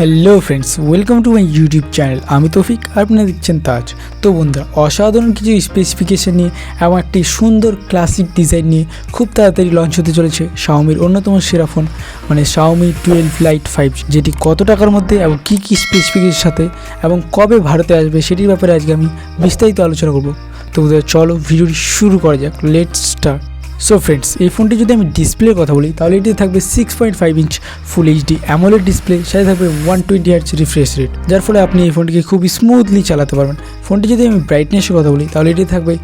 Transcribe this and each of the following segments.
Hello friends, welcome to my YouTube channel. আমি তৌফিক, আর আপনারা দেখছেন তাজ। তো বন্ধুরা, অসাধারণ কিছু স্পেসিফিকেশান নিয়ে এবং একটি সুন্দর ক্লাসিক ডিজাইন নিয়ে খুব তাড়াতাড়ি লঞ্চ হতে চলেছে শাওমির অন্যতম সেরা ফোন, মানে Xiaomi 12 Lite 5G, যেটি কত টাকার মধ্যে এবং কী কী স্পেসিফিকেশনের সাথে এবং কবে ভারতে আসবে সেটির ব্যাপারে আজকে আমি বিস্তারিত আলোচনা করব। তো বন্ধুরা, চলো ভিডিওটি শুরু করা যাক। Let's start. সো ফ্রেন্ডস, এই ফোনটি যদি আমি ডিসপ্লের কথা বলি তাহলে এটি থাকবে 6.5 inch full HD AMOLED display, সাথে থাকবে 120 হার্টজ রিফ্রেশ রেট, যার ফলে আপনি এই ফোনটিকে খুবই স্মুথলি চালাতে পারবেন। ফোনটি যদি আমি ব্রাইটনেসের কথা বলি তাহলে এটি থাকবে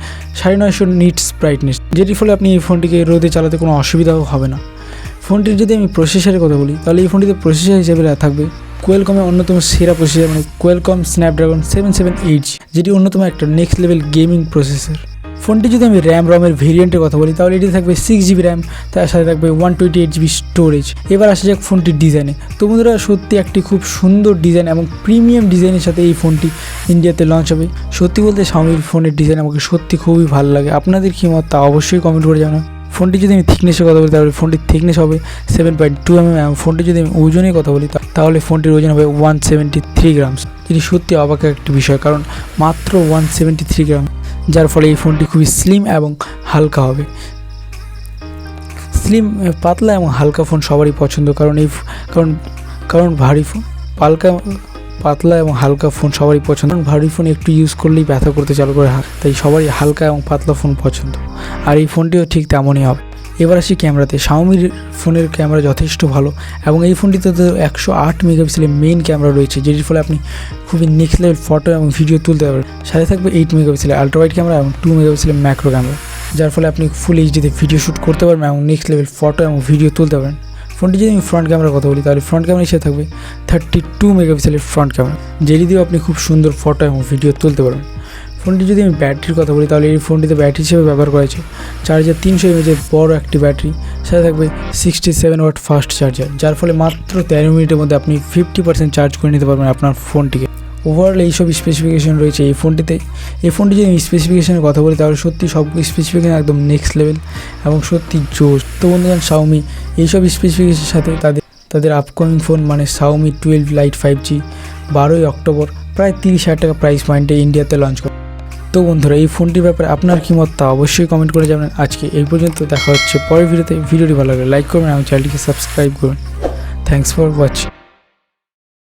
950 নিটস ব্রাইটনেস, যেটির ফলে আপনি এই ফোনটিকে রোদে চালাতে কোনো অসুবিধাও হবে না। ফোনটির যদি আমি প্রসেসরের কথা বলি তাহলে এই ফোনটিতে প্রসেসর হিসেবে থাকবে কোয়েলকমের অন্যতম সেরা প্রসেসর, মানে কোয়েলকম স্ন্যাপড্রাগন 778G, যেটি অন্যতম একটা নেক্সট লেভেল গেমিং প্রসেসর। ফোনটি যদি আমি রমের ভেরিয়েন্টের কথা বলি তাহলে এটি থাকবে 6GB র্যাম, তার সাথে থাকবে 128GB স্টোরেজ। এবার আসা যাক ফোনটির ডিজাইনে। তো বন্ধুরা, সত্যি একটি খুব সুন্দর ডিজাইন এবং প্রিমিয়াম ডিজাইনের সাথে এই ফোনটি ইন্ডিয়াতে লঞ্চ হবে। সত্যি বলতে Xiaomi ফোনের ডিজাইন আমাকে সত্যি খুবই ভালো লাগে। আপনাদের কী মত তা অবশ্যই কমেন্ট করে জানান। ফোনটি যদি আমি থিকনেসের কথা বলি তাহলে ফোনটির থিকনেস হবে 7.2 mm। ফোনটি যদি আমি ওজনের কথা বলি তাহলে ফোনটির ওজন হবে 173 গ্রামস, যেটি সত্যি অবাক একটি বিষয়, কারণ মাত্র 173 গ্রাম, যার ফলে এই ফোনটি খুবই স্লিম এবং হালকা হবে। স্লিম, পাতলা এবং হালকা ফোন সবারই পছন্দ, কারণ ভারী ফোন পাতলা এবং হালকা ফোন সবারই পছন্দ। কারণ ভারী ফোন একটু ইউজ করলেই ব্যথা করতে চালু করে, তাই সবারই হালকা এবং পাতলা ফোন পছন্দ, আর এই ফোনটিও ঠিক তেমনই হবে। এবার আসি ক্যামেরাতে। Xiaomi ফোনের ক্যামেরা যথেষ্ট ভালো এবং এই ফোনটিতে তো 108 মেগাপিক্সেলের মেইন ক্যামেরা রয়েছে, যেটির ফলে আপনি খুবই নেক্সট লেভেল ফটো এবং ভিডিও তুলতে পারবেন। সাথে থাকবে 8 মেগাপিক্সেলের আলট্রা ওয়াইড ক্যামেরা এবং 2 মেগাপিক্সেলের ম্যাক্রো ক্যামেরা, যার ফলে আপনি ফুল এইচডিতে ভিডিও শ্যুট করতে পারবেন এবং নেক্সট লেভেল ফটো এবং ভিডিও তুলতে পারেন। ফোনটি যদি আমি ফ্রন্ট ক্যামেরার কথা বলি তাহলে ফ্রন্ট ক্যামেরা হিসেবে থাকবে 32 মেগাপিক্সেলের ফ্রন্ট ক্যামেরা, যেটি দিয়েও আপনি খুব সুন্দর ফটো এবং ভিডিও তুলতে পারবেন। ফোনটি যদি আমি ব্যাটারির কথা বলি তাহলে এই ফোনটিতে ব্যাটারি হিসেবে ব্যবহার করা হয়েছে 4300 mAh বড় একটি ব্যাটারি, সাথে থাকবে 67 ওয়াট ফাস্ট চার্জার, যার ফলে মাত্র 13 মিনিটের মধ্যে আপনি 50% চার্জ করে নিতে পারবেন আপনার ফোনটিকে। ওভারঅল এইসব স্পেসিফিকেশন রয়েছে এই ফোনটিতে। এই ফোনটি যদি আমি স্পেসিফিকেশনের কথা বলি তাহলে সত্যি সব স্পেসিফিকেশন একদম নেক্সট লেভেল এবং সত্যি জোশ। তো বন্ধুগণ, Xiaomi এইসব স্পেসিফিকেশনের সাথে তাদের আপকামিং ফোন, মানে Xiaomi 12 Lite 5G 12ই অক্টোবর প্রায় 30,000 টাকা প্রাইস পয়েন্টে ইন্ডিয়াতে লঞ্চ করে। তো বন্ধুরা, এই ফোনটির ব্যাপারে আপনার কী মত তা অবশ্যই কমেন্ট করে যাবেন। আজকে এই পর্যন্ত, দেখা হচ্ছে পরের ভিডিওতে। ভিডিওটি ভালো লাগলে লাইক করবেন এবং চ্যানেলটিকে সাবস্ক্রাইব করবেন। Thanks for watching.